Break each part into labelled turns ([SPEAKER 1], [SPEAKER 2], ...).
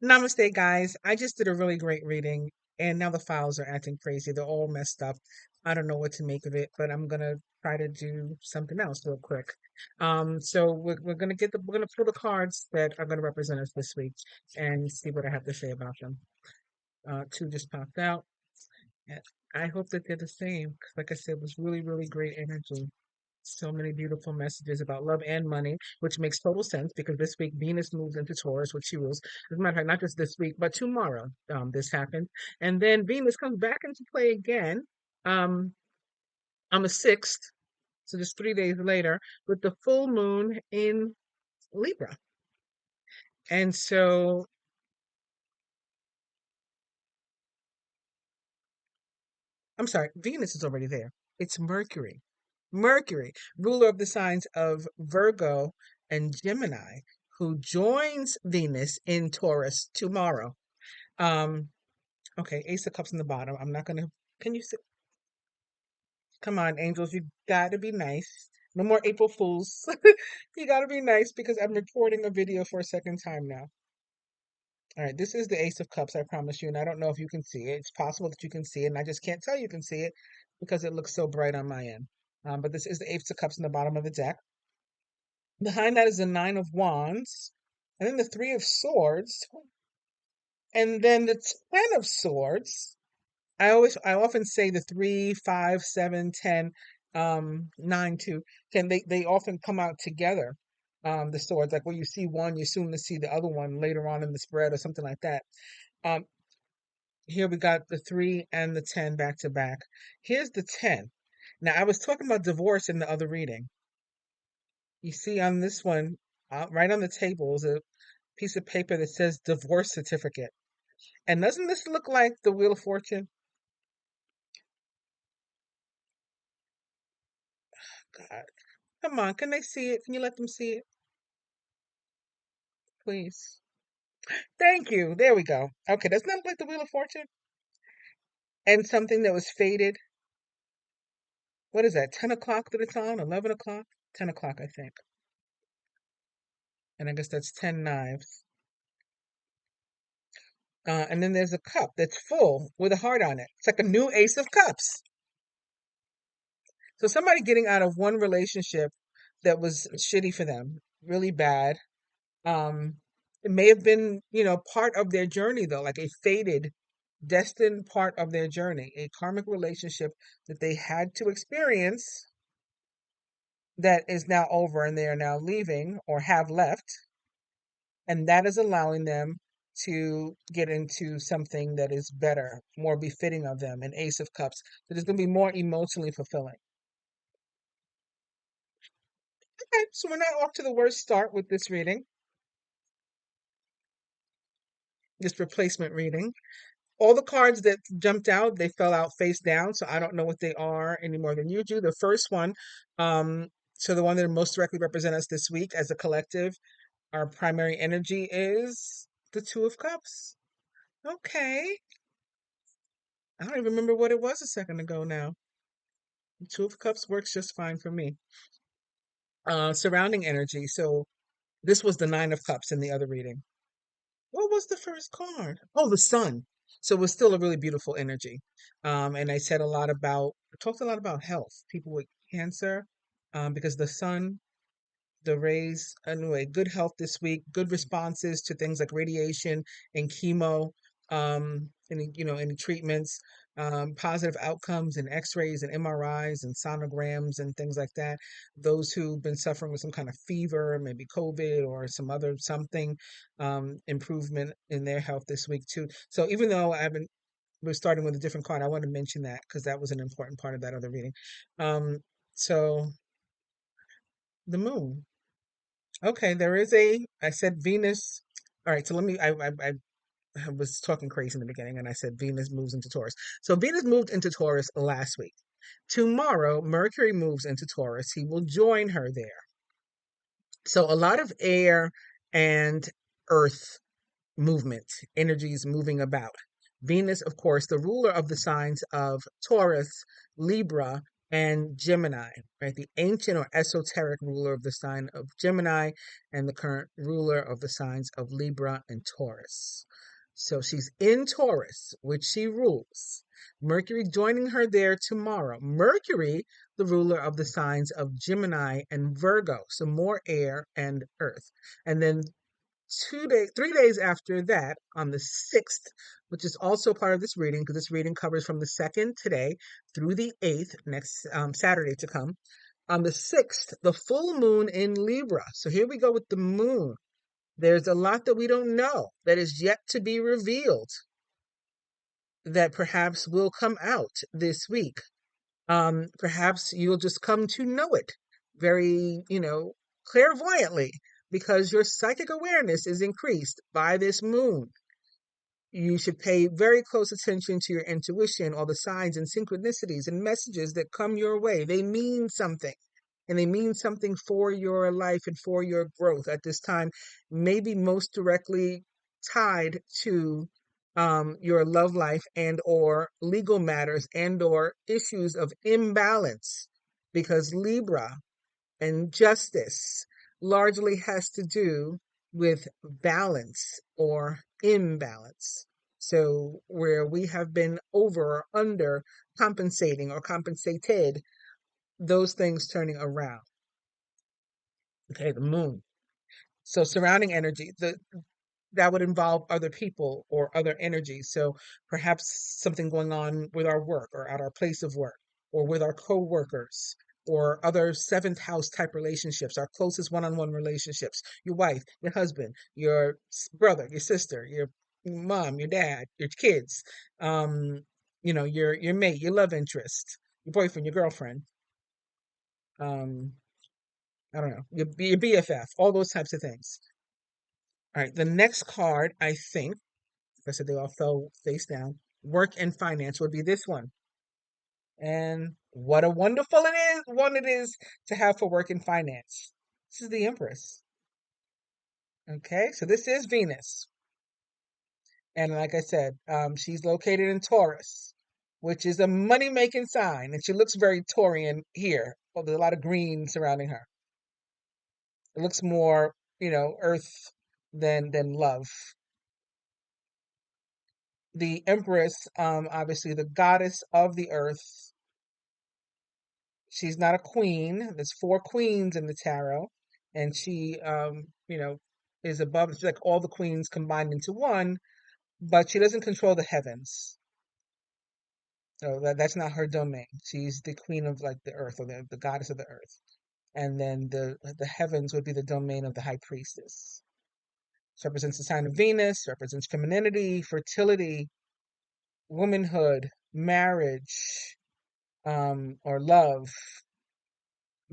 [SPEAKER 1] Namaste, guys. I just did a really great reading, and now the files are acting crazy. They're all messed up. I don't know what to make of it, but I'm gonna try to do something else real quick. So we're gonna we're gonna pull the cards that are gonna represent us this week and see what I have to say about them. Two just popped out. And I hope that they're the same. 'Cause like I said, it was really great energy. So many beautiful messages about love and money, which makes total sense because this week Venus moves into Taurus, which she rules. As a matter of fact, not just this week, but tomorrow, this happens. And then Venus comes back into play again um, on the 6th, so just 3 days later, with the full moon in Libra. And so, I'm sorry, Venus is already there. It's Mercury. Mercury, ruler of the signs of Virgo and Gemini, who joins Venus in Taurus tomorrow. Um, okay, Ace of Cups in the bottom. I'm not gonna. Can you sit? Come on, angels, you gotta be nice. No more April Fools. You gotta be nice because I'm recording a video for a second time now. All right, this is the Ace of Cups, I promise you, and I don't know if you can see it. It's possible that you can see it, and I just can't tell you can see it because it looks so bright on my end. But this is the Ace of Cups in the bottom of the deck. Behind that is the Nine of Wands, and then the Three of Swords, and then the Ten of Swords. I often say the 3, 5, 7, 10, 9, 2, 10. They often come out together. The swords, like when you see one, you soon to see the other one later on in the spread or something like that. Um, Here we got the 3 and the 10 back to back. Here's the 10. Now I was talking about divorce in the other reading. You see on this one, right on the table is a piece of paper that says divorce certificate. And doesn't this look like the Wheel of Fortune? God, come on, can they see it? Can you let them see it, please? Thank you. There we go. Okay, doesn't that look like the Wheel of Fortune? And something that was faded. What is that? 10 o'clock that it's on? 11 o'clock? 10 o'clock, I think. And I guess that's 10 knives. And then there's a cup that's full with a heart on it. It's like a new Ace of Cups. So somebody getting out of one relationship that was shitty for them, really bad. Um, it may have been, part of their journey though, like a faded, destined part of their journey, a karmic relationship that they had to experience that is now over and they are now leaving or have left. And that is allowing them to get into something that is better, more befitting of them, an Ace of Cups, that is going to be more emotionally fulfilling. Okay, so we're not off to the worst start with this reading, this replacement reading. All the cards that jumped out, they fell out face down, so I don't know what they are any more than you do. The first one, um, so the one that most directly represent us this week as a collective, our primary energy is the Two of Cups. Okay. I don't even remember what it was a second ago now. The Two of Cups works just fine for me. Surrounding energy. So this was the Nine of Cups in the other reading. What was the first card? Oh, the sun. So it was still a really beautiful energy. And I said a lot about, talked a lot about health, people with cancer, because the sun, the rays, anyway, good health this week, good responses to things like radiation and chemo, any treatments, positive outcomes and x-rays and MRIs and sonograms and things like that. Those who've been suffering with some kind of fever, maybe COVID or some other something, improvement in their health this week too. So even though we're starting with a different card, I want to mention that because that was an important part of that other reading. So the moon. Okay, there is I said Venus. All right, so let me, I was talking crazy in the beginning and I said Venus moves into Taurus. So Venus moved into Taurus last week. Tomorrow, Mercury moves into Taurus. He will join her there. So a lot of air and earth movement, energies moving about. Venus, of course, the ruler of the signs of Taurus, Libra, and Gemini, right? The ancient or esoteric ruler of the sign of Gemini and the current ruler of the signs of Libra and Taurus. So she's in Taurus, which she rules. Mercury joining her there tomorrow. Mercury, the ruler of the signs of Gemini and Virgo, so more air and earth. And then 2 days, 3 days after that, on the 6th, which is also part of this reading, because this reading covers from the 2nd today through the 8th, next Saturday to come. On the 6th, the full moon in Libra. So here we go with the moon. There's a lot that we don't know that is yet to be revealed that perhaps will come out this week. Perhaps you'll just come to know it very, clairvoyantly because your psychic awareness is increased by this moon. You should pay very close attention to your intuition, all the signs and synchronicities and messages that come your way. They mean something, and they mean something for your life and for your growth at this time, maybe most directly tied to your love life and or legal matters and or issues of imbalance, because Libra and justice largely has to do with balance or imbalance. So, where we have been over or under compensating or compensated, those things turning around. Okay, the moon. So, surrounding energy, that would involve other people or other energies. So perhaps something going on with our work or at our place of work or with our co-workers or other seventh house type relationships, our closest one-on-one relationships, your wife, your husband, your brother, your sister, your mom, your dad, your kids, your mate, your love interest, your boyfriend, your girlfriend, um, I don't know, your BFF, all those types of things. All right, the next card, I think, I said they all fell face down. Work and finance would be this one. And what a wonderful one it is to have for work and finance. This is the Empress. Okay, so this is Venus. And like I said, she's located in Taurus, which is a money-making sign. And she looks very Taurian here. Oh, there's a lot of green surrounding her. It looks more, earth than love. The Empress, obviously the goddess of the earth. She's not a queen. There's four queens in the tarot, and she, is above. She's like all the queens combined into one, but she doesn't control the heavens. So that's not her domain. She's the queen of like the earth or the goddess of the earth, and then the heavens would be the domain of the high priestess. She represents the sign of Venus. Represents femininity, fertility, womanhood, marriage, or love,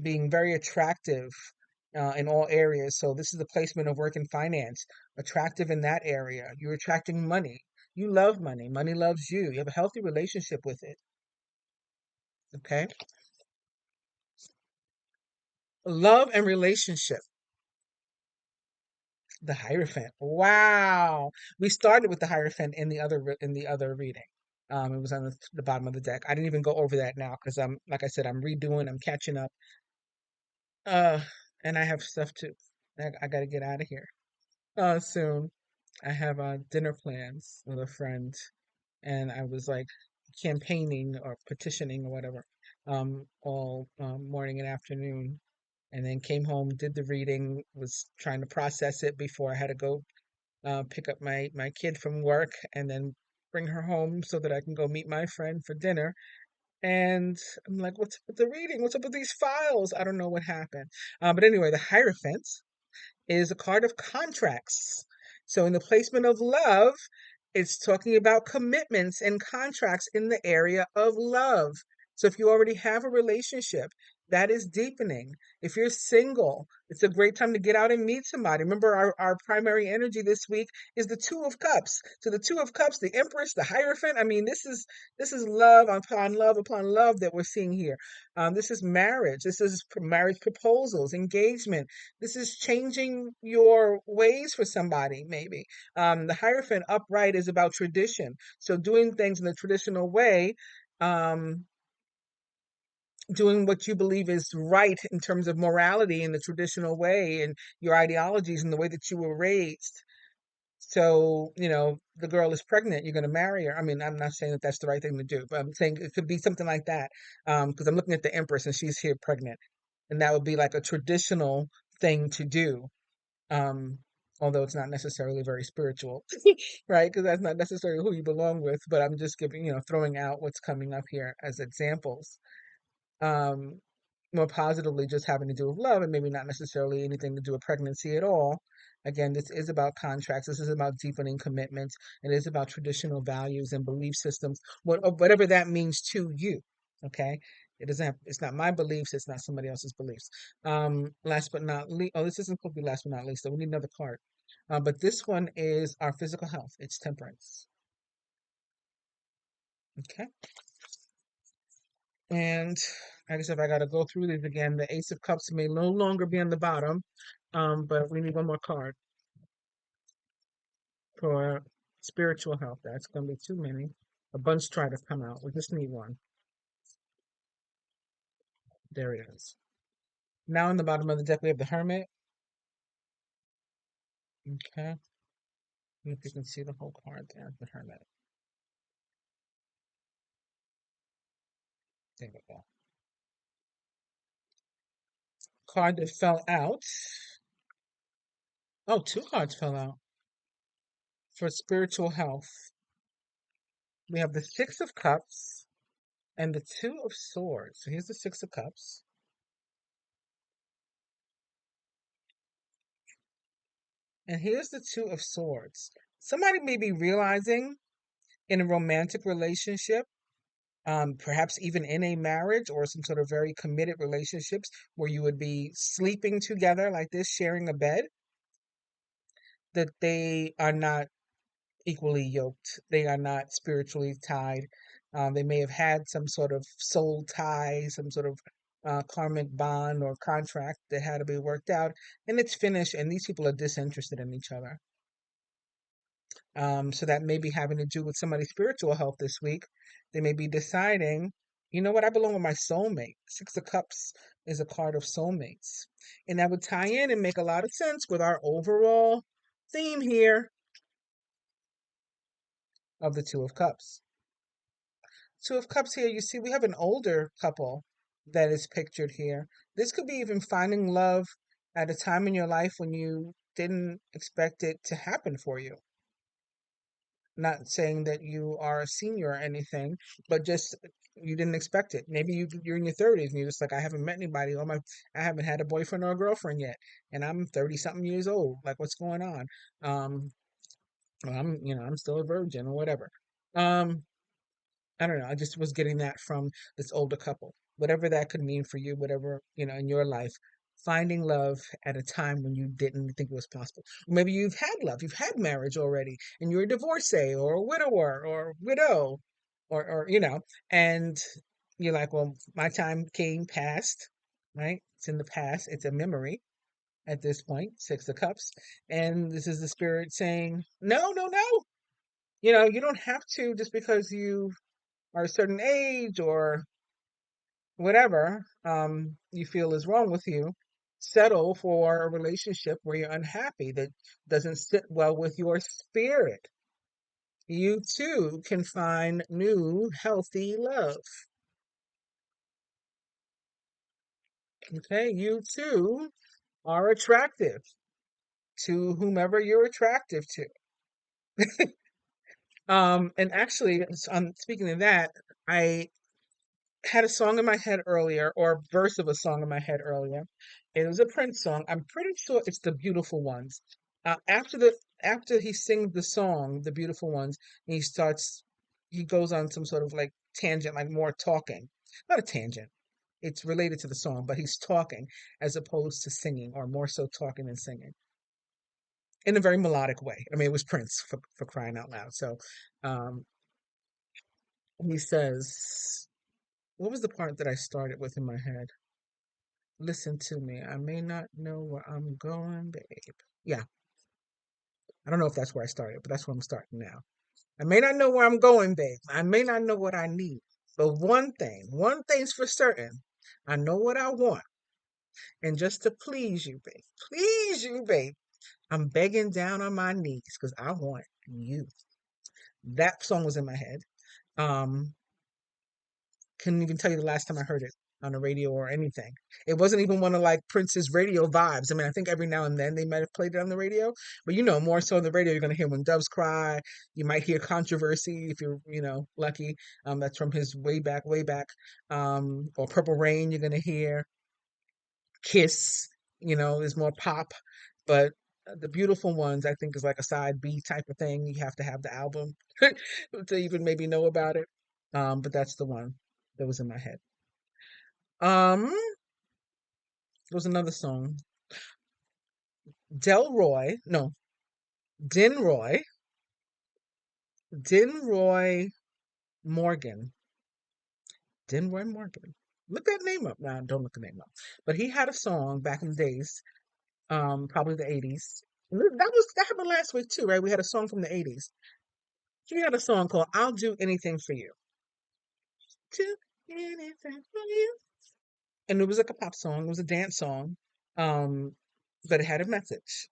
[SPEAKER 1] being very attractive in all areas. So this is the placement of work and finance. Attractive in that area. You're attracting money. You love money. Money loves you. You have a healthy relationship with it. Okay. Love and relationship. The Hierophant. Wow. We started with the Hierophant in the other reading. It was on the bottom of the deck. I didn't even go over that now because I'm like I said, I'm redoing, I'm catching up. Uh, and I have stuff too. I got to get out of here. Soon. I have dinner plans with a friend, and I was like campaigning or petitioning or whatever, all morning and afternoon, and then came home, did the reading, was trying to process it before I had to go pick up my kid from work, and then bring her home so that I can go meet my friend for dinner. And I'm like, what's up with the reading? What's up with these files? I don't know what happened. But anyway, the Hierophant is a card of contracts. So in the placement of love, it's talking about commitments and contracts in the area of love. So if you already have a relationship, that is deepening. If you're single, it's a great time to get out and meet somebody. Remember, our primary energy this week is the Two of Cups. So the Two of Cups, the Empress, the Hierophant. I mean, this is love upon love that we're seeing here. This is marriage. This is marriage proposals, engagement. This is changing your ways for somebody, maybe. The Hierophant upright is about tradition. So doing things in the traditional way, um, doing what you believe is right in terms of morality in the traditional way and your ideologies and the way that you were raised. So, the girl is pregnant, you're going to marry her. I mean, I'm not saying that that's the right thing to do, but I'm saying it could be something like that. Because I'm looking at the Empress and she's here pregnant, and that would be like a traditional thing to do. Um, Although it's not necessarily very spiritual, right? Because that's not necessarily who you belong with. But I'm just giving, throwing out what's coming up here as examples. Um, More positively, just having to do with love and maybe not necessarily anything to do with pregnancy at all. Again, this is about contracts. This is about deepening commitments. It is about traditional values and belief systems, whatever that means to you. Okay. It's not my beliefs. It's not somebody else's beliefs. Last but not least, oh, this isn't supposed to be last but not least, so we need another card. But this one is our physical health. It's temperance. Okay. And like I said, if I got to go through these again, the Ace of Cups may no longer be on the bottom, but we need one more card for spiritual health. That's going to be too many. A bunch try to come out. We just need one. There it is. Now in the bottom of the deck, we have the Hermit. Okay. If you can see the whole card there, the Hermit. There we go. Card that fell out. Oh, two cards fell out for spiritual health. We have the Six of Cups and the Two of Swords. So here's the Six of Cups. And here's the Two of Swords. Somebody may be realizing in a romantic relationship, perhaps even in a marriage or some sort of very committed relationships where you would be sleeping together like this, sharing a bed, that they are not equally yoked. They are not spiritually tied. They may have had some sort of soul tie, some sort of karmic bond or contract that had to be worked out, and it's finished, and these people are disinterested in each other. So that may be having to do with somebody's spiritual health this week. They may be deciding, you know what, I belong with my soulmate. Six of Cups is a card of soulmates. And that would tie in and make a lot of sense with our overall theme here of the Two of Cups. Two of Cups here, you see, we have an older couple that is pictured here. This could be even finding love at a time in your life when you didn't expect it to happen for you. Not saying that you are a senior or anything, but just you didn't expect it. Maybe you're in your 30s and you're just like, I haven't met anybody. I haven't had a boyfriend or a girlfriend yet, and I'm 30 something years old. Like, what's going on? Well, I'm still a virgin or whatever. Um, I don't know. I just was getting that from this older couple. Whatever that could mean for you, whatever, in your life, finding love at a time when you didn't think it was possible. Maybe you've had love, you've had marriage already, and you're a divorcee or a widower or widow, or and you're like, well, my time came past, right? It's in the past, it's a memory at this point, Six of Cups. And this is the spirit saying, no, no, no. You don't have to just because you are a certain age or whatever you feel is wrong with you, settle for a relationship where you're unhappy that doesn't sit well with your spirit. You too can find new healthy love. Okay, you too are attractive to whomever you're attractive to. And actually, speaking of that, I had a song in my head earlier, or a verse of a song in my head earlier. It was a Prince song. I'm pretty sure it's the Beautiful Ones. After he sings the song, the Beautiful Ones, and he goes on some sort of like tangent, like more talking. Not a tangent. It's related to the song, but he's talking as opposed to singing, or more so talking than singing in a very melodic way. I mean, it was Prince for crying out loud. So, um, he says, what was the part that I started with in my head? Listen to me. I may not know where I'm going, babe. Yeah, I don't know if that's where I started, but that's where I'm starting now. I may not know where I'm going, babe. I may not know what I need. But one thing's for certain. I know what I want. And just to please you, babe, I'm begging down on my knees because I want you. That song was in my head. Um, couldn't even tell you the last time I heard it on the radio or anything. It wasn't even one of like Prince's radio vibes. I mean, I think every now and then they might have played it on the radio, but more so on the radio, you're gonna hear When Doves Cry. You might hear Controversy if you're, lucky. That's from his way back, way back. Or Purple Rain, you're gonna hear Kiss. Is more pop, but the Beautiful Ones, I think, is like a side B type of thing. You have to have the album to even maybe know about it. But that's the one that was in my head. There was another song. Delroy, no, Denroy, Denroy Morgan. Denroy Morgan. Look that name up. Now, don't look the name up. But he had a song back in the days, probably the 80s. That happened last week too, right? We had a song from the 80s. He had a song called I'll Do Anything for You. Do anything for you. And it was like a pop song, it was a dance song. Um, but it had a message.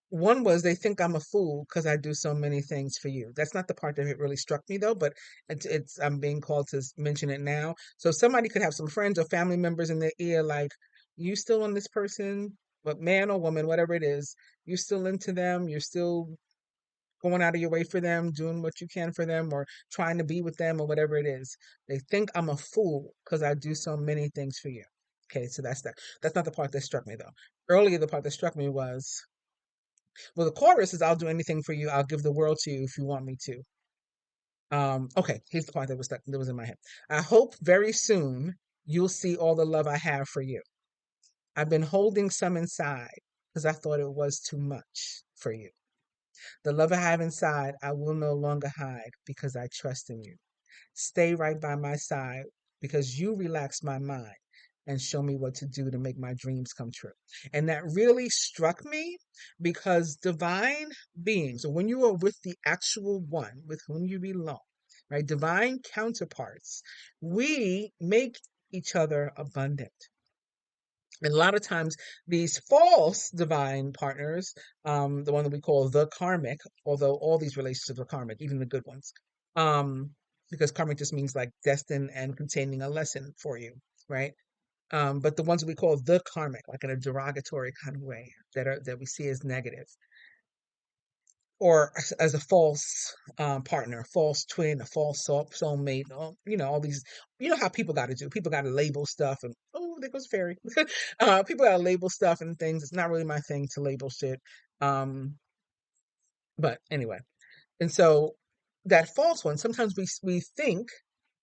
[SPEAKER 1] One was they think I'm a fool because I do so many things for you. That's not the part that it really struck me though, but it's I'm being called to mention it now. So somebody could have some friends or family members in their ear, like, you still on this person, but man or woman, whatever it is, you're still into them, you're still going out of your way for them, doing what you can for them, or trying to be with them, or whatever it is. They think I'm a fool because I do so many things for you. Okay, so that's that. That's not the part that struck me though. Earlier, the part that struck me was, well, the chorus is I'll do anything for you. I'll give the world to you if you want me to. Okay, here's the part that was in my head. I hope very soon you'll see all the love I have for you. I've been holding some inside because I thought it was too much for you. The love I have inside, I will no longer hide because I trust in you. Stay right by my side because you relax my mind and show me what to do to make my dreams come true. And that really struck me because divine beings, so when you are with the actual one with whom you belong, right, divine counterparts, we make each other abundant. And a lot of times, these false divine partners, the one that we call the karmic, although all these relationships are karmic, even the good ones, um, because karmic just means like destined and containing a lesson for you, right? But the ones that we call the karmic, like in a derogatory kind of way, that we see as negative, or as a false partner, a false twin, a false soulmate. All these. You know how people got to do. People got to label stuff, and oh, there goes fairy. People got to label stuff and things. It's not really my thing to label shit. Um, but anyway, and so that false one. Sometimes we think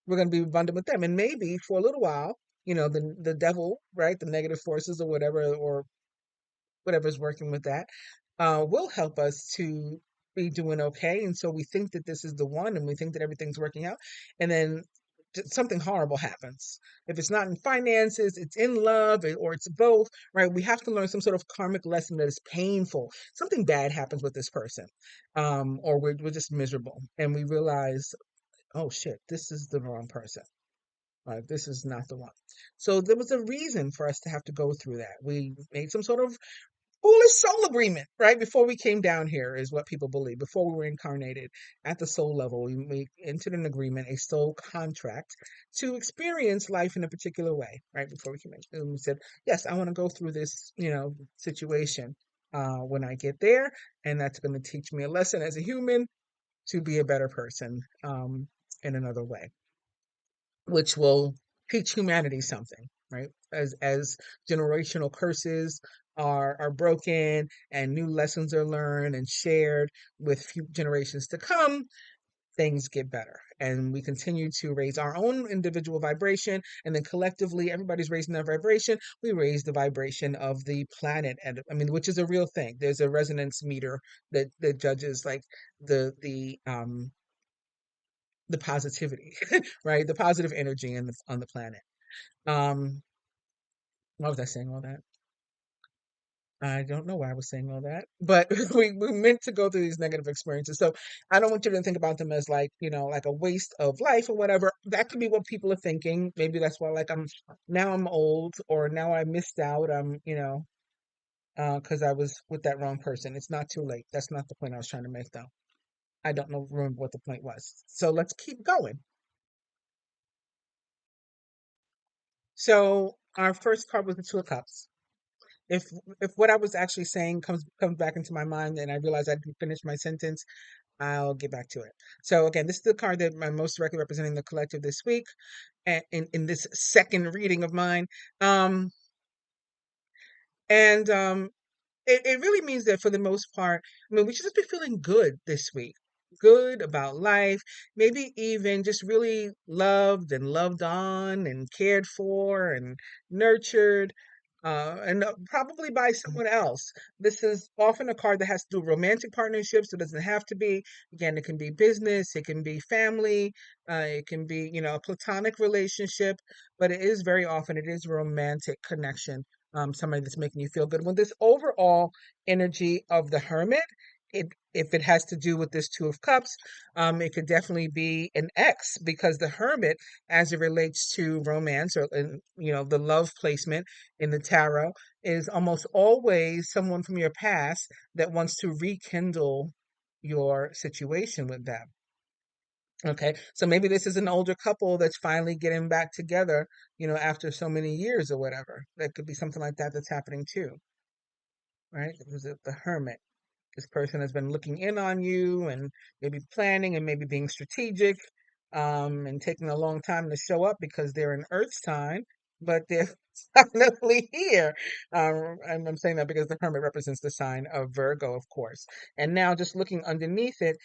[SPEAKER 1] we're going to be abundant with them, and maybe for a little while, the devil, right, the negative forces or whatever, or whatever's working with that, will help us to be doing okay. And so we think that this is the one and we think that everything's working out. And then something horrible happens. If it's not in finances, it's in love, or it's both, right? We have to learn some sort of karmic lesson that is painful. Something bad happens with this person, or we're just miserable. And we realize, oh shit, this is the wrong person. This is not the one. So there was a reason for us to have to go through that. We made some sort of foolish soul agreement, right? Before we came down here, is what people believe. Before we were incarnated at the soul level, we entered an agreement, a soul contract, to experience life in a particular way, right? Before we came in, and we said, yes, I want to go through this, situation when I get there, and that's going to teach me a lesson as a human to be a better person in another way, which will teach humanity something, right? As generational curses are broken and new lessons are learned and shared with few generations to come, things get better. And we continue to raise our own individual vibration, and then collectively, everybody's raising their vibration. We raise the vibration of the planet, and I mean, which is a real thing. There's a resonance meter that judges like the positivity, right? The positive energy on the planet. Um, why was I saying all that? I don't know why I was saying all that, but we meant to go through these negative experiences. So I don't want you to think about them as like, like a waste of life or whatever. That could be what people are thinking. Maybe that's why, like, I'm old, or now I missed out. Because I was with that wrong person. It's not too late. That's not the point I was trying to make, though. I don't know, remember what the point was. So let's keep going. So our first card was the Two of Cups. If if what I was actually saying comes back into my mind and I realize I didn't finish my sentence, I'll get back to it. So again, this is the card that I'm most directly representing the collective this week, and in this second reading of mine. Um, and it really means that for the most part, I mean, we should just be feeling good this week. Good about life, maybe even just really loved and loved on and cared for and nurtured, and probably by someone else. This is often a card that has to do with romantic partnerships. It doesn't have to be. Again, it can be business, it can be family, it can be, a platonic relationship, but it is romantic connection, somebody that's making you feel good. When this overall energy of the hermit, if it has to do with this Two of Cups, it could definitely be an ex, because the hermit, as it relates to romance, or the love placement in the tarot, is almost always someone from your past that wants to rekindle your situation with them. Okay, so maybe this is an older couple that's finally getting back together, after so many years or whatever. That could be something like that that's happening too, right? Because the hermit, this person has been looking in on you and maybe planning and maybe being strategic, and taking a long time to show up because they're an earth sign, but they're finally here. And I'm saying that because the hermit represents the sign of Virgo, of course. And now just looking underneath it,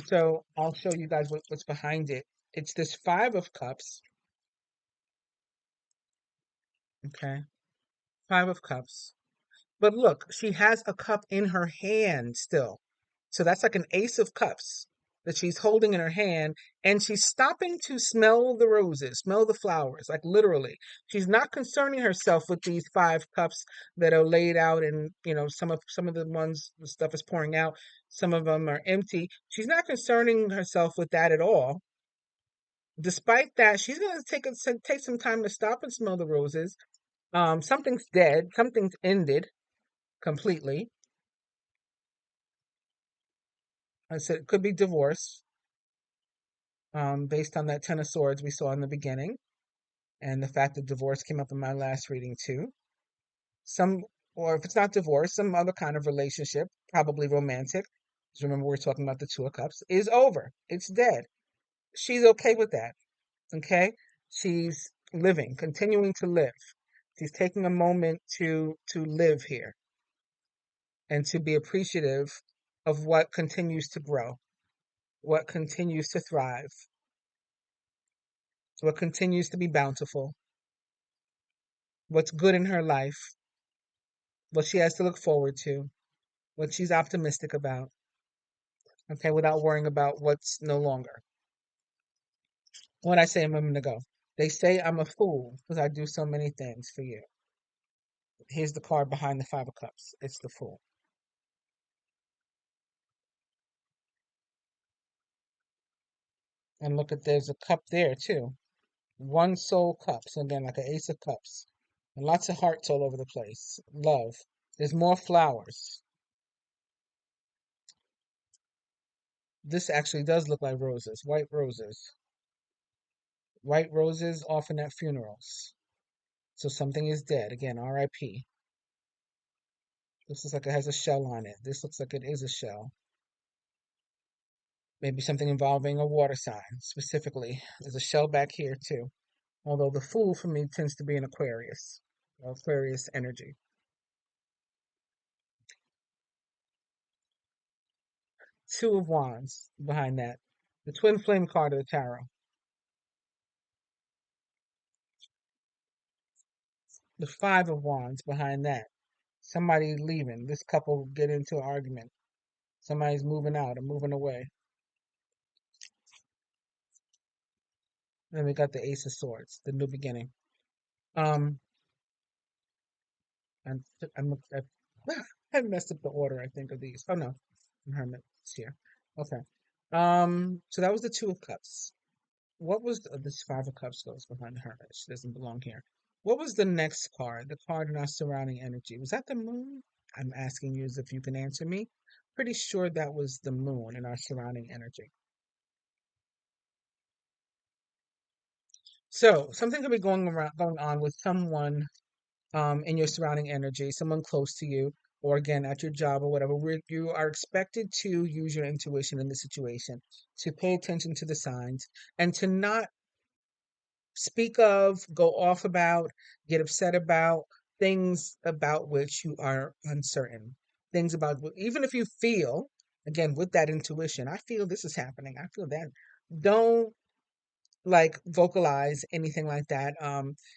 [SPEAKER 1] so I'll show you guys what's behind it. It's this Five of Cups, okay? Five of Cups. But look, she has a cup in her hand still. So that's like an ace of cups that she's holding in her hand, and she's stopping to smell the roses, smell the flowers, like literally. She's not concerning herself with these five cups that are laid out, and some of the ones the stuff is pouring out, some of them are empty. She's not concerning herself with that at all. Despite that, she's gonna take some time to stop and smell the roses. Something's dead, something's ended completely. I said it could be divorce, based on that Ten of Swords we saw in the beginning, and the fact that divorce came up in my last reading too. Some, or if it's not divorce, some other kind of relationship, probably romantic. Because remember, we're talking about the Two of Cups, is over. It's dead. She's okay with that. Okay, she's living, continuing to live. She's taking a moment to live here and to be appreciative of what continues to grow, what continues to thrive, what continues to be bountiful, what's good in her life, what she has to look forward to, what she's optimistic about, okay, without worrying about what's no longer. When I say I'm a moment ago, they say I'm a fool because I do so many things for you. Here's the card behind the Five of Cups. It's the Fool. And look at, there's a cup there too. One soul cup. So again, like an Ace of Cups. And lots of hearts all over the place. Love. There's more flowers. This actually does look like roses, white roses. White roses often at funerals. So something is dead. Again, RIP. This looks like it has a shell on it. This looks like it is a shell. Maybe something involving a water sign specifically. There's a shell back here too. Although the Fool for me tends to be an Aquarius, Aquarius energy. Two of Wands behind that. The twin flame card of the tarot. The Five of Wands behind that. Somebody's leaving. This couple get into an argument. Somebody's moving out or moving away. Then we got the Ace of Swords, the new beginning. Um, and I'm I messed up the order, I think, of these. Oh no, Hermit's here. Okay. So that was the Two of Cups. What was this Five of Cups goes behind the Hermit? She doesn't belong here. What was the next card? The card in our surrounding energy. Was that the Moon? I'm asking you as if you can answer me. Pretty sure that was the Moon in our surrounding energy. So something could be going on with someone in your surrounding energy, someone close to you, or again at your job or whatever, where you are expected to use your intuition in the situation, to pay attention to the signs, and to not speak of, go off about, get upset about things about which you are uncertain. Things about, even if you feel, again, with that intuition, I feel this is happening, I feel that. Don't like vocalize anything like that.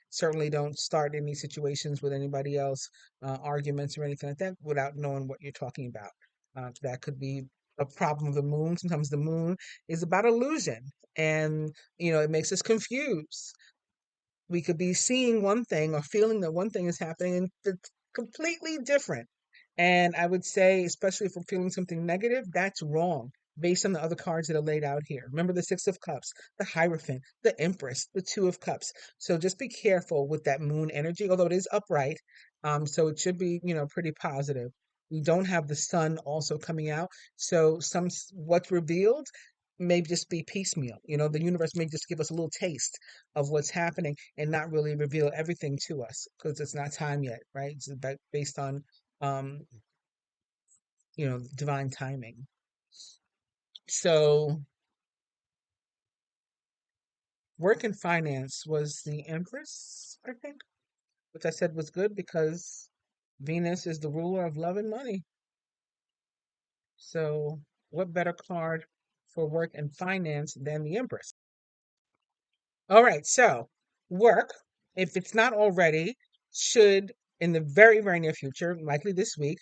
[SPEAKER 1] Certainly don't start any situations with anybody else, arguments or anything like that without knowing what you're talking about. That could be a problem of the moon. Sometimes the moon is about illusion and, it makes us confused. We could be seeing one thing or feeling that one thing is happening and it's completely different. And I would say, especially if we're feeling something negative, that's wrong based on the other cards that are laid out here. Remember the Six of Cups, the Hierophant, the Empress, the Two of Cups. So just be careful with that moon energy, although it is upright. So it should be, pretty positive. We don't have the sun also coming out. So what's revealed may just be piecemeal. The universe may just give us a little taste of what's happening and not really reveal everything to us because it's not time yet, right? It's based on, um, divine timing. So work and finance was the Empress, I think, which I said was good because Venus is the ruler of love and money. So what better card for work and finance than the Empress? All right, so work, if it's not already, should in the very, very near future, likely this week,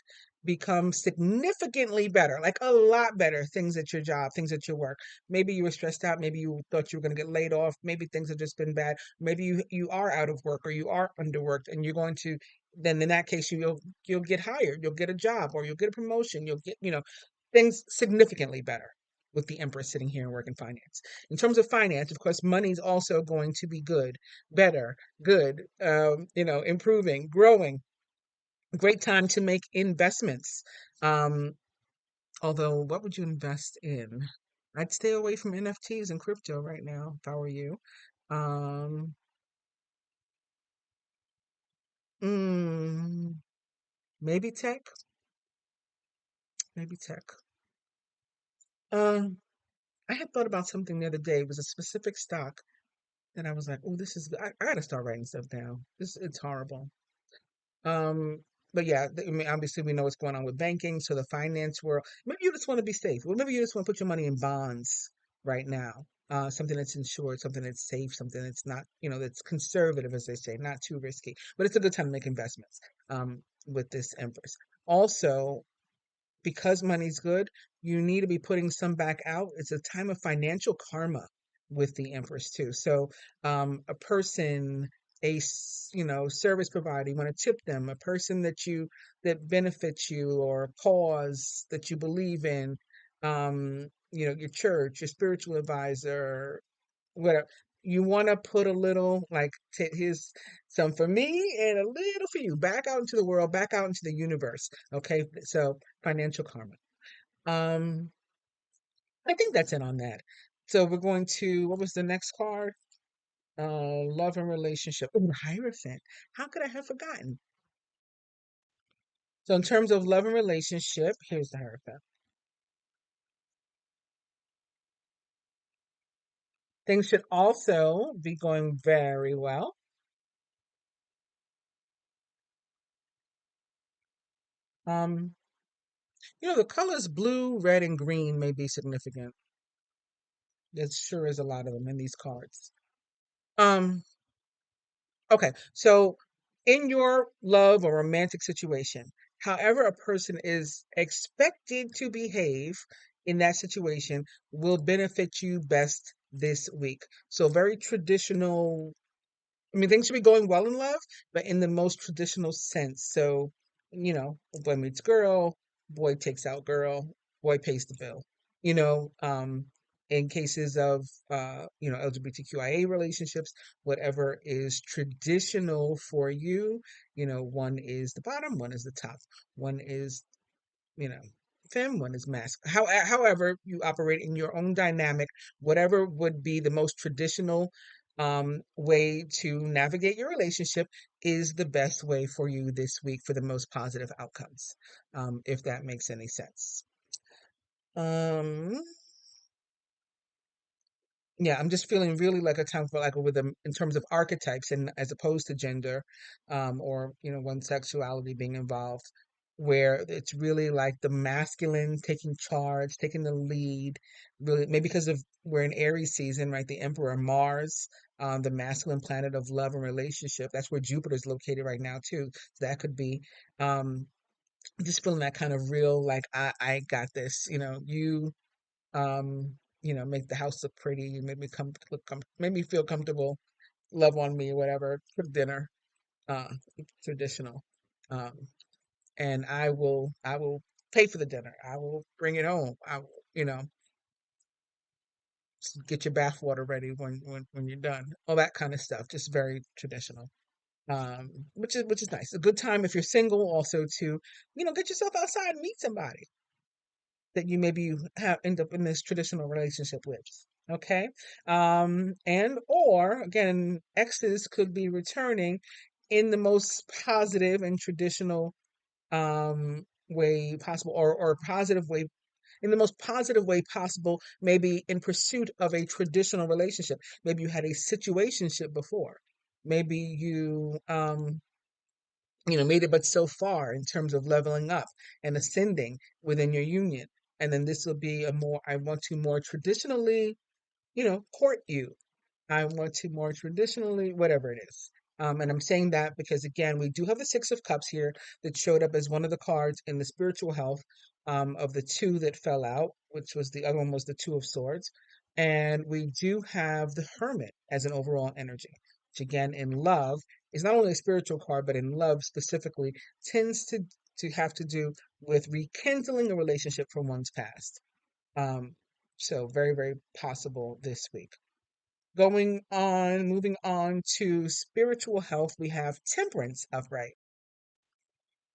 [SPEAKER 1] become significantly better, like a lot better things at your job, things at your work. Maybe you were stressed out, maybe you thought you were going to get laid off, maybe things have just been bad, maybe you are out of work or you are underworked and you're going to then in that case you'll get hired, you'll get a job or you'll get a promotion, you'll get, things significantly better with the Empress sitting here in work and finance. In terms of finance, of course, money's also going to be good, better, good, improving, growing. Great time to make investments. Um, Although, what would you invest in? I'd stay away from NFTs and crypto right now if I were you. Um, mm, maybe tech, maybe tech. Um, I had thought about something the other day. It was a specific stock, and I was like, "Oh, this is. I gotta start writing stuff down. It's horrible." Um, but yeah, I mean, obviously we know what's going on with banking, so the finance world. Maybe you just want to be safe. Well, maybe you just want to put your money in bonds right now. Something that's insured, something that's safe, something that's not, that's conservative, as they say, not too risky. But it's a good time to make investments with this Empress. Also, because money's good, you need to be putting some back out. It's a time of financial karma with the Empress too. So, a person, service provider, you want to tip them, a person that benefits you, or a cause that you believe in, your church, your spiritual advisor, whatever. You want to put a little, like, here's some for me and a little for you, back out into the world, back out into the universe. Okay, so financial karma. Um, I think that's it on that. So we're going to, what was the next card? Love and relationship. Oh, Hierophant. How could I have forgotten? So in terms of love and relationship, here's the Hierophant. Things should also be going very well. Um, the colors blue, red, and green may be significant. There sure is a lot of them in these cards. Um, okay, so in your love or romantic situation, however a person is expected to behave in that situation will benefit you best this week. So very traditional. I mean, things should be going well in love, but in the most traditional sense. So boy meets girl, boy takes out girl, boy pays the bill. You know, in cases of LGBTQIA relationships, whatever is traditional for you, one is the bottom, one is the top, one is you know, fem, one is masc. However, you operate in your own dynamic, whatever would be the most traditional way to navigate your relationship is the best way for you this week for the most positive outcomes, if that makes any sense. Um, yeah, I'm just feeling really like a time for like with them in terms of archetypes and as opposed to gender, or one sexuality being involved, where it's really like the masculine taking charge, taking the lead, really maybe because of we're in Aries season, right? The Emperor Mars, the masculine planet of love and relationship. That's where Jupiter is located right now too. So that could be um just feeling that kind of real like I got this, um, make the house look pretty. You make me make me feel comfortable, love on me, whatever. Cook dinner, uh, traditional, um, and I will pay for the dinner. I will bring it home. I will, get your bath water ready when you're done. All that kind of stuff. Just very traditional. Which is nice. A good time if you're single, also to get yourself outside and meet somebody that you maybe have end up in this traditional relationship with. Okay. And or again, exes could be returning in the most positive and traditional way possible, or positive way, in the most positive way possible, maybe in pursuit of a traditional relationship. Maybe you had a situationship before. Maybe you made it but so far in terms of leveling up and ascending within your union. And then this will be I want to more traditionally, court you. I want to more traditionally, whatever it is. And I'm saying that because, again, we do have the Six of Cups here that showed up as one of the cards in the spiritual health of the two that fell out, which was the other one was the Two of Swords. And we do have the Hermit as an overall energy, which, again, in love is not only a spiritual card, but in love specifically tends to have to do with rekindling a relationship from one's past. Um, so very, very possible this week. Moving on to spiritual health, we have temperance upright.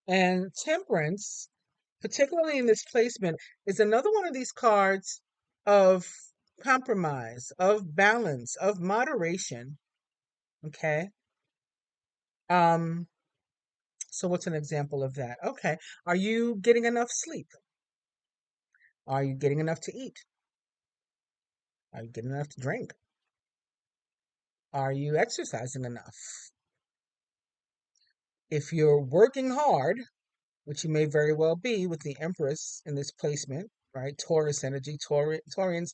[SPEAKER 1] And temperance, particularly in this placement, is another one of these cards of compromise, of balance, of moderation. Okay. Um, so what's an example of that? Okay. Are you getting enough sleep? Are you getting enough to eat? Are you getting enough to drink? Are you exercising enough? If you're working hard, which you may very well be with the Empress in this placement, right? Taurus energy, Taurians,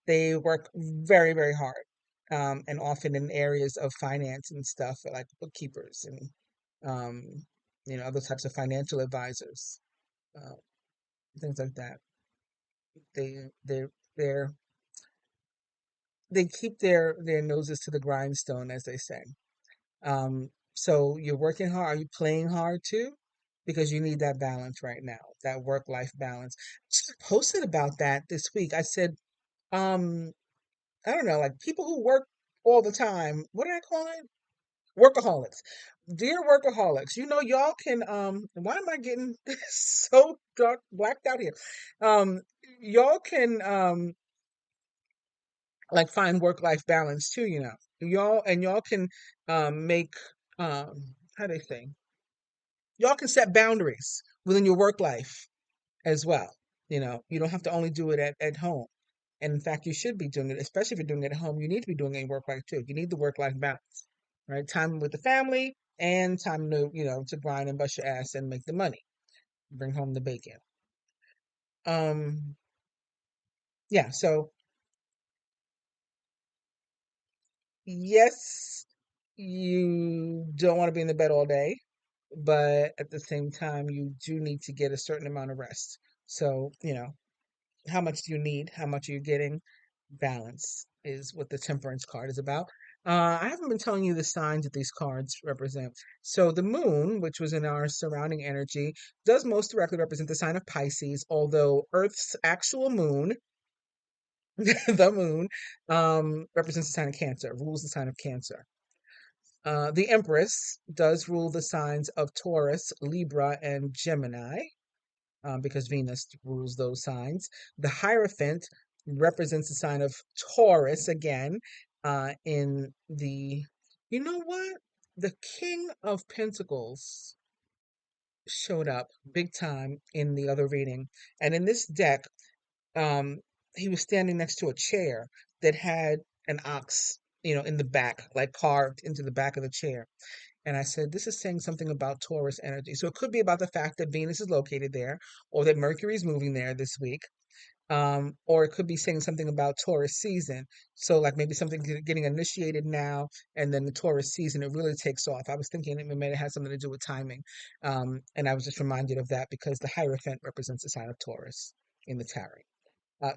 [SPEAKER 1] they work very, very hard, and often in areas of finance and stuff, like bookkeepers and um, other types of financial advisors, uh, things like that. They they they're they keep their noses to the grindstone, as they say. So you're working hard. Are you playing hard too? Because you need that balance right now, that work-life balance. Just posted about that this week. I said, um, I don't know, like people who work all the time. What did I call it? Workaholics. Dear workaholics, y'all can why am I getting so dark blacked out here? Um, y'all can like find work-life balance too, y'all can make how do they say? Y'all can set boundaries within your work life as well. You don't have to only do it at home. And in fact, you should be doing it, especially if you're doing it at home. You need to be doing it in work life too. You need the work life balance, right? Time with the family and time to grind and bust your ass and make the money, bring home the bacon. Um, yeah. So yes, you don't want to be in the bed all day, but at the same time, you do need to get a certain amount of rest. So, how much do you need? How much are you getting? Balance is what the temperance card is about. I haven't been telling you the signs that these cards represent. So the moon, which was in our surrounding energy, does most directly represent the sign of Pisces, although Earth's actual moon, the moon, represents the sign of Cancer, rules the sign of Cancer. The Empress does rule the signs of Taurus, Libra, and Gemini, because Venus rules those signs. The Hierophant represents the sign of Taurus again, in the, you know what? The King of Pentacles showed up big time in the other reading. And in this deck, um, he was standing next to a chair that had an ox, in the back, like carved into the back of the chair. And I said, this is saying something about Taurus energy. So it could be about the fact that Venus is located there, or that Mercury is moving there this week. Or it could be saying something about Taurus season. So, like maybe something getting initiated now, and then the Taurus season, it really takes off. I was thinking it may have had something to do with timing. And I was just reminded of that because the Hierophant represents the sign of Taurus in the tarot.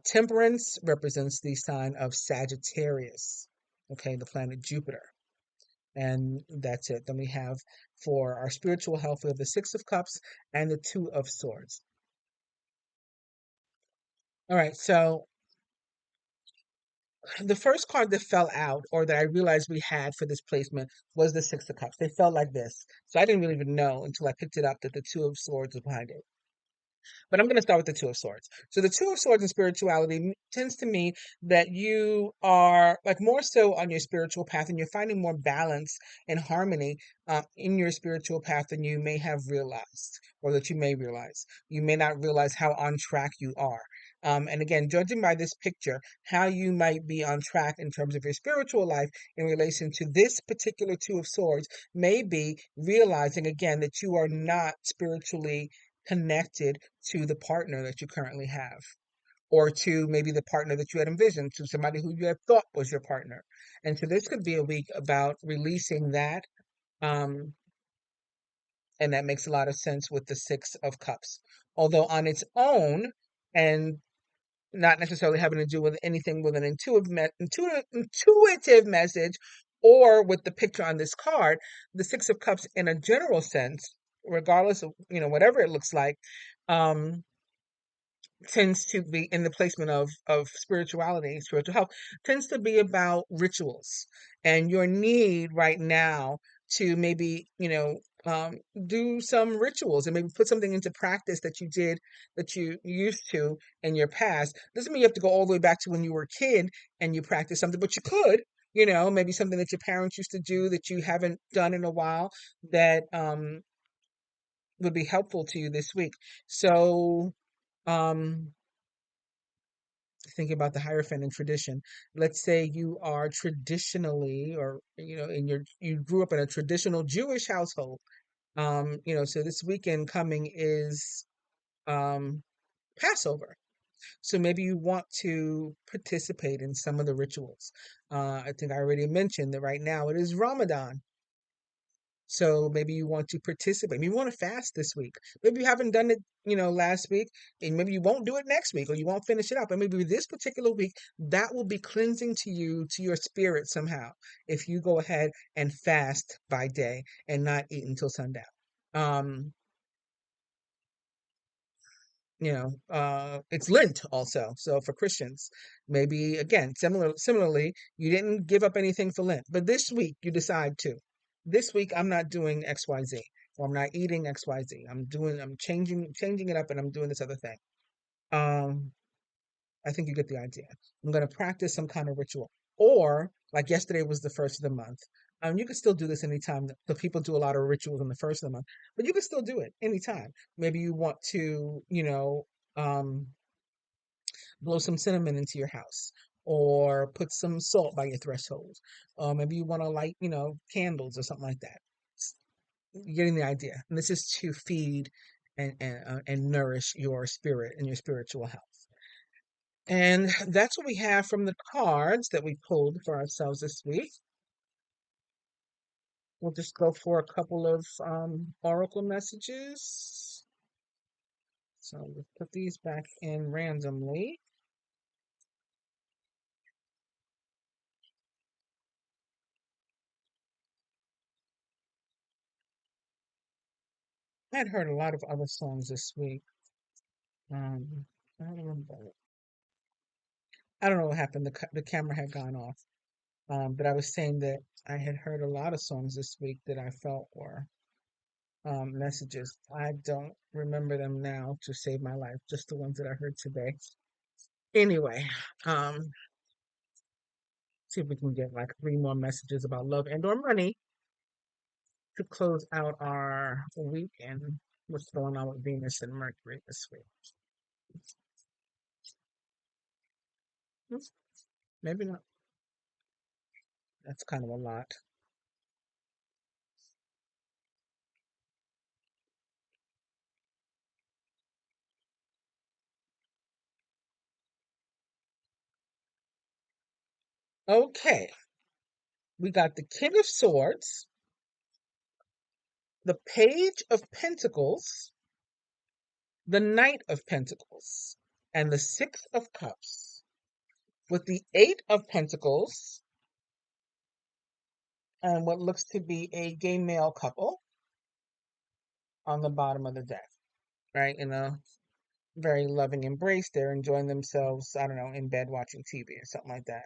[SPEAKER 1] Temperance represents the sign of Sagittarius, okay, the planet Jupiter. And that's it. Then we have, for our spiritual health, we have the Six of Cups and the Two of Swords. All right, so the first card that fell out, or that I realized we had for this placement, was the Six of Cups. They fell like this. So I didn't really even know until I picked it up that the Two of Swords was behind it. But I'm going to start with the Two of Swords. So the Two of Swords in spirituality tends to mean that you are like more so on your spiritual path, and you're finding more balance and harmony in your spiritual path than you may have realized, or that you may realize. You may not realize how on track you are. And again, judging by this picture, how you might be on track in terms of your spiritual life in relation to this particular Two of Swords may be realizing again that you are not spiritually connected to the partner that you currently have, or to maybe the partner that you had envisioned, to somebody who you had thought was your partner. And so this could be a week about releasing that. Um, and that makes a lot of sense with the Six of Cups. Although on its own, and not necessarily having to do with anything with an intuitive message, or with the picture on this card, the Six of Cups in a general sense, regardless of, whatever it looks like, um, tends to be in the placement of spirituality, spiritual health, tends to be about rituals, and your need right now to maybe, do some rituals and maybe put something into practice that you did, that you used to in your past. Doesn't mean you have to go all the way back to when you were a kid and you practice something, but you could, maybe something that your parents used to do that you haven't done in a while, that would be helpful to you this week. So, um thinking about the Hierophant and tradition. Let's say you are traditionally, or you grew up in a traditional Jewish household. So this weekend coming is Passover. So maybe you want to participate in some of the rituals. I think I already mentioned that right now it is Ramadan. So maybe you want to participate. Maybe you want to fast this week. Maybe you haven't done it, last week, and maybe you won't do it next week, or you won't finish it up. And maybe this particular week, that will be cleansing to you, to your spirit somehow, if you go ahead and fast by day and not eat until sundown. Um, it's Lent also. So for Christians, maybe again, similarly, you didn't give up anything for Lent, but this week you decide to. This week I'm not doing XYZ, or I'm not eating XYZ. I'm changing it up, and I'm doing this other thing. Um, I think you get the idea. I'm going to practice some kind of ritual. Or, like yesterday was the first of the month. You can still do this anytime. The people do a lot of rituals on the first of the month, but you can still do it anytime. Maybe you want to, um, blow some cinnamon into your house, or put some salt by your threshold. Or maybe you want to light, candles or something like that. You're getting the idea. And this is to feed and nourish your spirit and your spiritual health. And that's what we have from the cards that we pulled for ourselves this week. We'll just go for a couple of oracle messages. So we'll put these back in randomly. I had heard a lot of other songs this week. Um, I don't remember. I don't know what happened. The camera had gone off. But I was saying that I had heard a lot of songs this week that I felt were messages. I don't remember them now to save my life, just the ones that I heard today. Anyway, um, see if we can get like three more messages about love and or money to close out our week and what's going on with Venus and Mercury this week. Hmm, maybe not. That's kind of a lot. Okay, we got the King of Swords, the Page of Pentacles, the Knight of Pentacles, and the Six of Cups, with the Eight of Pentacles and what looks to be a gay male couple on the bottom of the deck, right? In a very loving embrace. They're enjoying themselves, I don't know, in bed watching TV or something like that.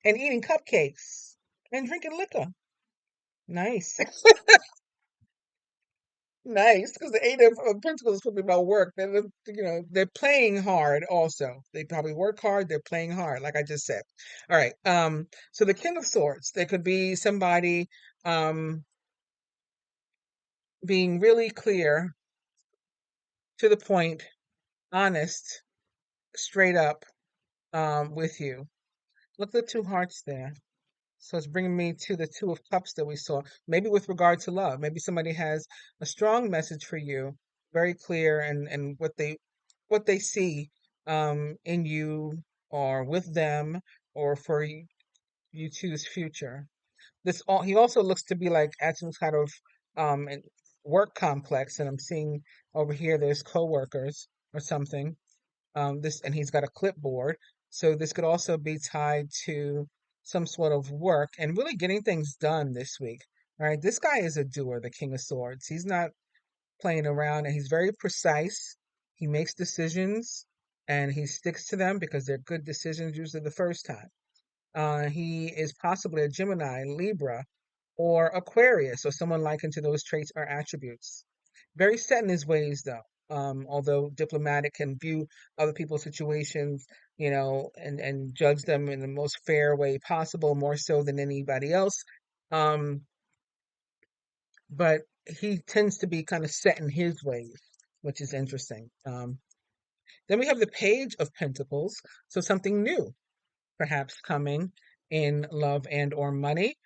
[SPEAKER 1] And eating cupcakes and drinking liquor. Nice. Nice, because the Eight of Pentacles is probably about work. They're playing hard also. They probably work hard, they're playing hard, like I just said. All right. So the King of Swords, there could be somebody um being really clear, to the point, honest, straight up with you. Look at the two hearts there. So it's bringing me to the Two of Cups that we saw. Maybe with regard to love, maybe somebody has a strong message for you, very clear, and what they see in you or with them or for you two's future. He also looks to be like at some kind of work complex, and I'm seeing over here there's coworkers or something. This and he's got a clipboard, so this could also be tied to some sort of work and really getting things done this week. All right, this guy is a doer, the King of Swords. He's not playing around, and he's very precise. He makes decisions and he sticks to them because they're good decisions usually the first time. He is possibly a Gemini, Libra, or Aquarius, or someone likened to those traits or attributes. Very set in his ways, though. Although diplomatic, can view other people's situations, and judge them in the most fair way possible, more so than anybody else. Um, but he tends to be kind of set in his ways, which is interesting. Then we have the Page of Pentacles, so something new perhaps coming in love and or money.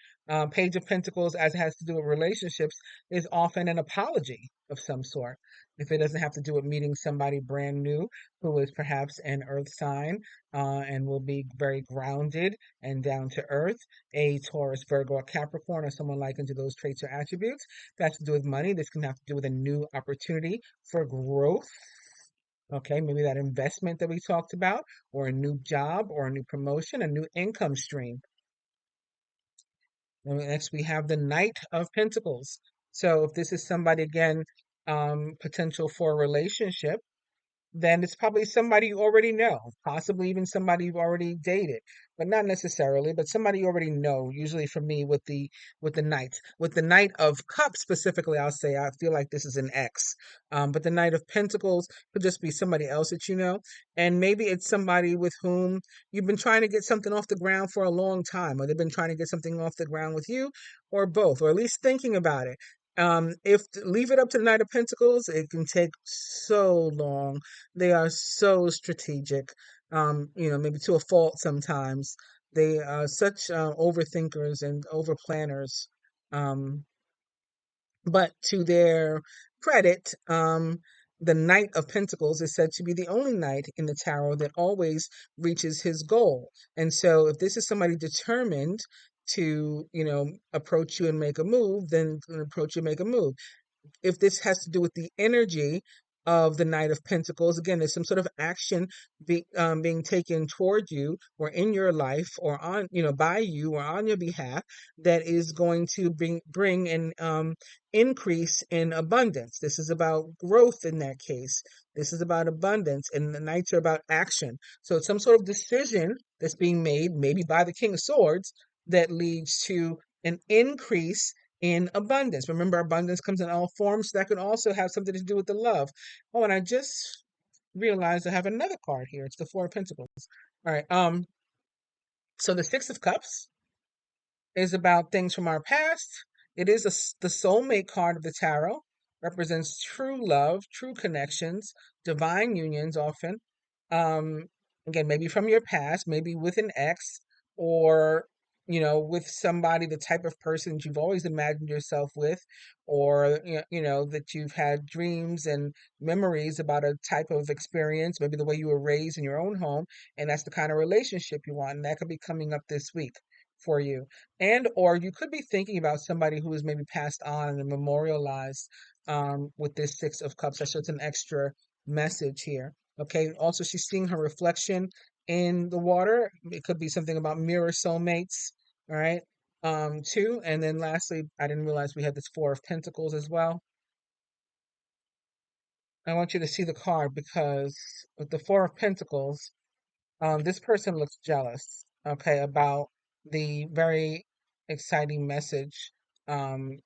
[SPEAKER 1] Page of Pentacles, as it has to do with relationships, is often an apology of some sort. If it doesn't have to do with meeting somebody brand new who is perhaps an earth sign and will be very grounded and down to earth, a Taurus, Virgo, or Capricorn, or someone like into those traits or attributes, that has to do with money. This can have to do with a new opportunity for growth. Okay, maybe that investment that we talked about, or a new job, or a new promotion, a new income stream. And next, we have the Knight of Pentacles. So, if this is somebody again, potential for a relationship, then it's probably somebody you already know, possibly even somebody you've already dated, but not necessarily, but somebody you already know. Usually for me with the knight. With the Knight of Cups specifically, I'll say I feel like this is an ex. But the Knight of Pentacles could just be somebody else that you know. And maybe it's somebody with whom you've been trying to get something off the ground for a long time, or they've been trying to get something off the ground with you, or both, or at least thinking about it. If leave it up to the Knight of Pentacles, it can take so long. They are so strategic, maybe to a fault sometimes. They are such overthinkers and over planners. Um, but to their credit, the Knight of Pentacles is said to be the only knight in the tarot that always reaches his goal. And so, if this is somebody determined to, approach you and make a move, then approach you and make a move. If this has to do with the energy of the Knight of Pentacles. Again, there's some sort of action being taken toward you or in your life or on, by you or on your behalf that is going to bring an increase in abundance. This is about growth in that case. This is about abundance, and the Knights are about action. So it's some sort of decision that's being made, maybe by the King of Swords, that leads to an increase in abundance. Remember, abundance comes in all forms. So that can also have something to do with the love. Oh, and I just realized I have another card here. It's the Four of Pentacles. All right. So the Six of Cups is about things from our past. It is the soulmate card of the tarot, represents true love, true connections, divine unions often. Um, Again, maybe from your past, maybe with an ex, or with somebody, the type of person that you've always imagined yourself with, or that you've had dreams and memories about a type of experience, maybe the way you were raised in your own home, and that's the kind of relationship you want, and that could be coming up this week for you. And or you could be thinking about somebody who is maybe passed on and memorialized with this Six of Cups. So it's an extra message here. Okay. Also, she's seeing her reflection in the water. It could be something about mirror soulmates. All right. Too. And then lastly, I didn't realize we had this Four of Pentacles as well. I want you to see the card because with the Four of Pentacles, this person looks jealous, okay, about the very exciting message, um,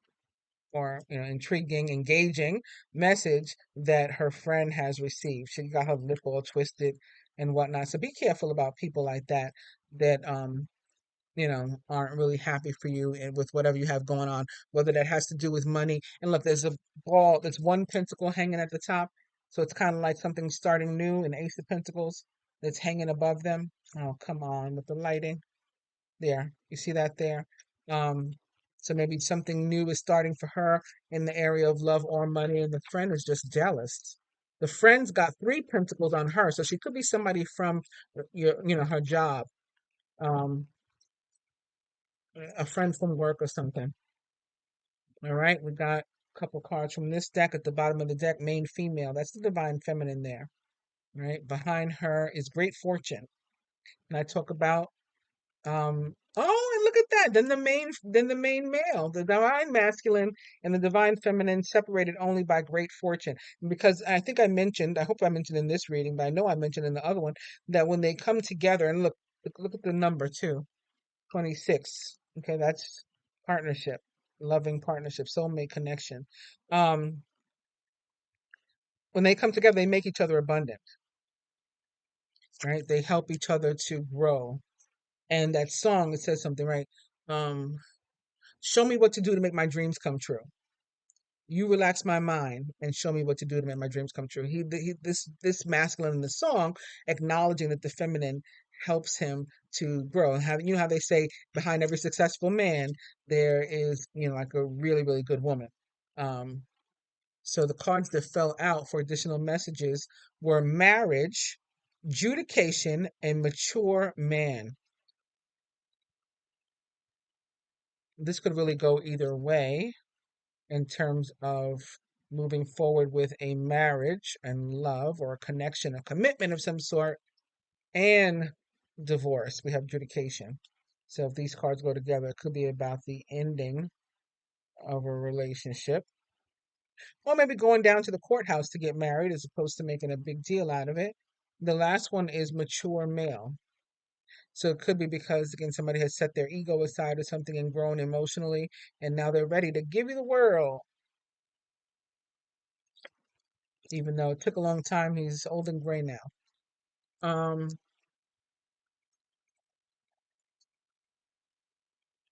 [SPEAKER 1] or intriguing, engaging message that her friend has received. She got her lip all twisted and whatnot. So be careful about people like that that aren't really happy for you and with whatever you have going on, whether that has to do with money. And look, there's a ball, there's one pentacle hanging at the top. So it's kind of like something starting new, an Ace of Pentacles that's hanging above them. Oh, come on with the lighting. There, you see that there? Um, so maybe something new is starting for her in the area of love or money, and the friend is just jealous. The friend's got three pentacles on her, so she could be somebody from her job. Um, a friend from work or something. All right, we got a couple cards from this deck at the bottom of the deck, main female. That's the divine feminine there. Right behind her is great fortune. And I talk about oh, and look at that. Then the main male, the divine masculine and the divine feminine separated only by great fortune. Because I think I hope I mentioned in this reading, but I know I mentioned in the other one that when they come together and look at the number too. 26. Okay, that's partnership, loving partnership, soulmate connection. Um, when they come together, they make each other abundant, right? They help each other to grow. And that song, it says something, right? Um, Show me what to do to make my dreams come true. You relax my mind and show me what to do to make my dreams come true. This masculine in the song acknowledging that the feminine helps him to grow. And how they say behind every successful man there is like a really really good woman. Um, so the cards that fell out for additional messages were marriage, judication, and mature man. This could really go either way in terms of moving forward with a marriage and love or a connection, a commitment of some sort, and divorce. We have judication. So if these cards go together, it could be about the ending of a relationship, or maybe going down to the courthouse to get married as opposed to making a big deal out of it. The last one is mature male. So it could be because, again, somebody has set their ego aside or something and grown emotionally, and now they're ready to give you the world. Even though it took a long time, he's old and gray now. Um,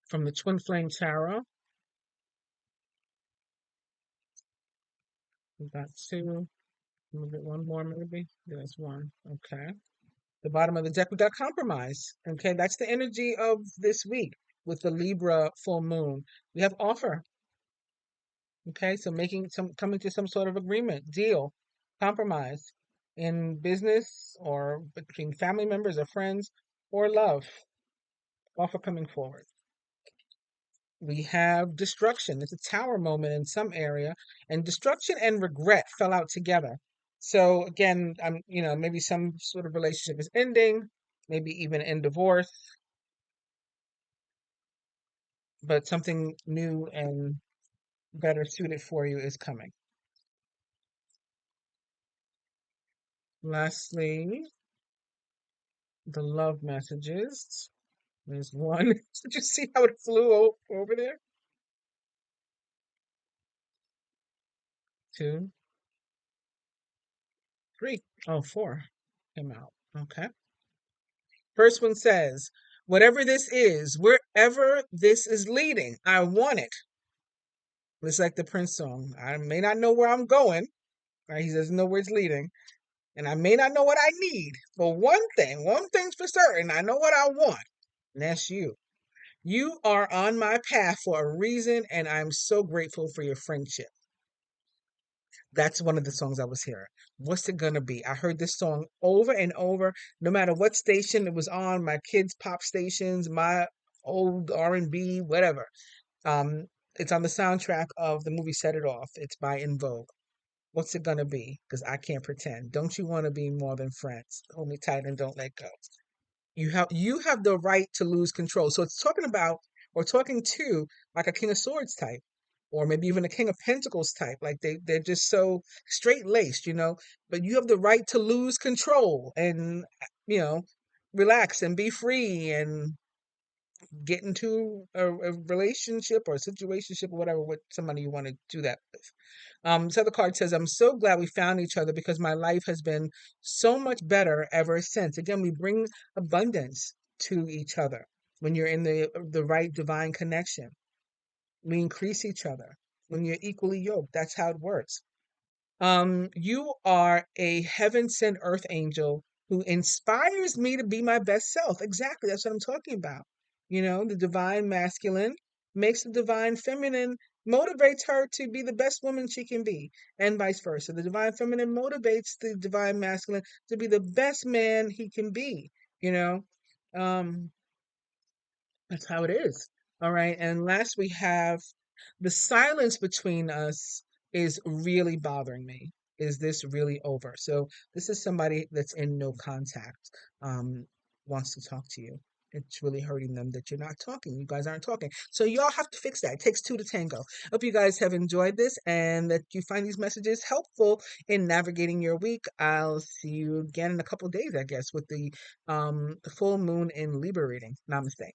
[SPEAKER 1] from the Twin Flame Tarot, we got two. Move it one more, maybe. There's one. Okay. The bottom of the deck, we got compromise. Okay, that's the energy of this week with the Libra full moon. We have offer. Okay, so coming to some sort of agreement, deal, compromise in business or between family members or friends or love. Offer coming forward. We have destruction. It's a tower moment in some area, and destruction and regret fell out together. So again, I'm, maybe some sort of relationship is ending, maybe even in divorce, but something new and better suited for you is coming. Lastly, the love messages. There's one. Did you see how it flew over there? Two, three. Oh, four came out. Okay. First one says, whatever this is, wherever this is leading, I want it. It's like the Prince song. I may not know where I'm going, right? He doesn't know where it's leading. And I may not know what I need. But one thing's for certain, I know what I want. And that's you. You are on my path for a reason, and I'm so grateful for your friendship. That's one of the songs I was hearing. What's it gonna be? I heard this song over and over, no matter what station it was on, my kids' pop stations, my old R&B, whatever. Um, it's on the soundtrack of the movie Set It Off. It's by In Vogue. What's it gonna be? Because I can't pretend. Don't you want to be more than friends? Hold me tight and don't let go. You have the right to lose control. So it's talking about or talking to like a King of Swords type, or maybe even a King of Pentacles type. Like they're just so straight laced. But you have the right to lose control and you know relax and be free and get into a relationship or a situationship or whatever with somebody you want to do that with. This other card says, I'm so glad we found each other because my life has been so much better ever since. Again, we bring abundance to each other when you're in the right divine connection. We increase each other when you're equally yoked. That's how it works. You are a heaven sent earth angel who inspires me to be my best self. Exactly. That's what I'm talking about. The divine masculine makes the divine feminine, motivates her to be the best woman she can be, and vice versa. The divine feminine motivates the divine masculine to be the best man he can be. You know, um, that's how it is. All right. And last, we have the silence between us is really bothering me. Is this really over? So this is somebody that's in no contact, wants to talk to you. It's really hurting them that you're not talking. You guys aren't talking. So y'all have to fix that. It takes two to tango. Hope you guys have enjoyed this and that you find these messages helpful in navigating your week. I'll see you again in a couple of days, I guess, with the full moon in Libra reading. Namaste.